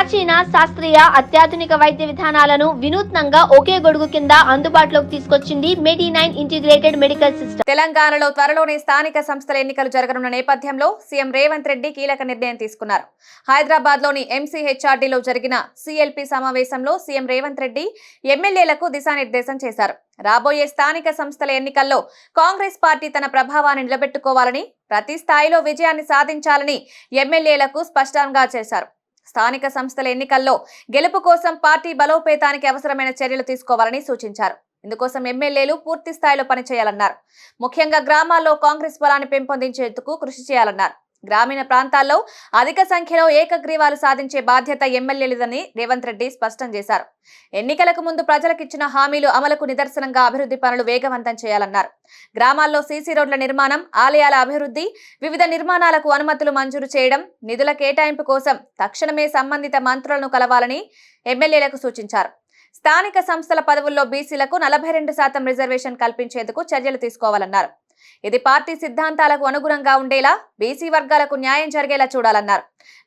ప్రాచీన శాస్త్రీయ అత్యాధునిక వైద్య విధానాలను వినూత్నంగా ఒకే గొడుగు కింద అందుబాటులోకి తీసుకొచ్చింది మెడి9 ఇంటిగ్రేటెడ్ మెడికల్ సిస్టమ్. తెలంగాణలో త్వరలోనే స్థానిక సంస్థల ఎన్నికలు జరగనున్న నేపథ్యంలో సీఎం రేవంత్ రెడ్డి కీలక నిర్ణయం తీసుకున్నారు. హైదరాబాద్లోని ఎంసీహెచ్ఆర్డీలో జరిగిన సీఎల్పీ సమావేశంలో సీఎం రేవంత్ రెడ్డి ఎమ్మెల్యేలకు దిశానిర్దేశం చేశారు. రాబోయే స్థానిక సంస్థల ఎన్నికల్లో కాంగ్రెస్ పార్టీ తన ప్రభావాన్ని నిలబెట్టుకోవాలని, ప్రతి స్థాయిలో విజయాన్ని సాధించాలని ఎమ్మెల్యేలకు స్పష్టంగా చేశారు. స్థానిక సంస్థల ఎన్నికల్లో గెలుపు కోసం పార్టీ బలోపేతానికి అవసరమైన చర్యలు తీసుకోవాలని సూచించారు. ఇందుకోసం ఎమ్మెల్యేలు పూర్తి స్థాయిలో పనిచేయాలన్నారు. ముఖ్యంగా గ్రామాల్లో కాంగ్రెస్ బలాన్ని పెంపొందించేందుకు కృషి చేయాలన్నారు. గ్రామీణ ప్రాంతాల్లో అధిక సంఖ్యలో ఏకగ్రీవాలు సాధించే బాధ్యత ఎమ్మెల్యేలదని రేవంత్ రెడ్డి స్పష్టం చేశారు. ఎన్నికలకు ముందు ప్రజలకిచ్చిన హామీలు అమలుకు నిదర్శనంగా అభివృద్ధి పనులు వేగవంతం చేయాలన్నారు. గ్రామాల్లో సీసీ రోడ్ల నిర్మాణం, ఆలయాల అభివృద్ధి, వివిధ నిర్మాణాలకు అనుమతులు మంజూరు చేయడం, నిధుల కేటాయింపు కోసం తక్షణమే సంబంధిత మంత్రులను కలవాలని ఎమ్మెల్యేలకు సూచించారు. స్థానిక సంస్థల పదవుల్లో బీసీలకు 42% రిజర్వేషన్ కల్పించేందుకు చర్యలు తీసుకోవాలన్నారు. ఇది పార్టీ సిద్ధాంతాలకు అనుగుణంగా ఉండేలా బీసీ వర్గాలకు న్యాయం జరిగేలా చూడాలన్నారు.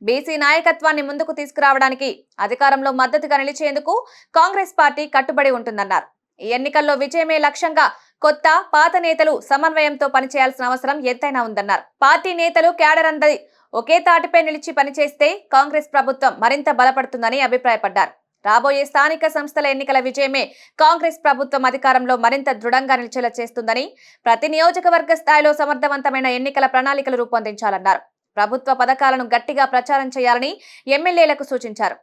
బీసీ నాయకత్వాన్ని ముందుకు తీసుకురావడానికి, అధికారంలో మద్దతుగా నిలిచేందుకు కాంగ్రెస్ పార్టీ కట్టుబడి ఉంటుందన్నారు. ఈ ఎన్నికల్లో విజయమే లక్ష్యంగా కొత్త, పాత నేతలు సమన్వయంతో పనిచేయాల్సిన అవసరం ఎంతైనా ఉందన్నారు. పార్టీ నేతలు, క్యాడర్ అందరి ఒకే తాటిపై నిలిచి పనిచేస్తే కాంగ్రెస్ ప్రభుత్వం మరింత బలపడుతుందని అభిప్రాయపడ్డారు. రాబోయే స్థానిక సంస్థల ఎన్నికల విజయమే కాంగ్రెస్ ప్రభుత్వం అధికారంలో మరింత దృఢంగా నిలిచేలా చేస్తుందని, ప్రతి నియోజకవర్గ స్థాయిలో సమర్థవంతమైన ఎన్నికల ప్రణాళికలు రూపొందించాలన్నారు. ప్రభుత్వ పథకాలను గట్టిగా ప్రచారం చేయాలని ఎమ్మెల్యేలకు సూచించారు.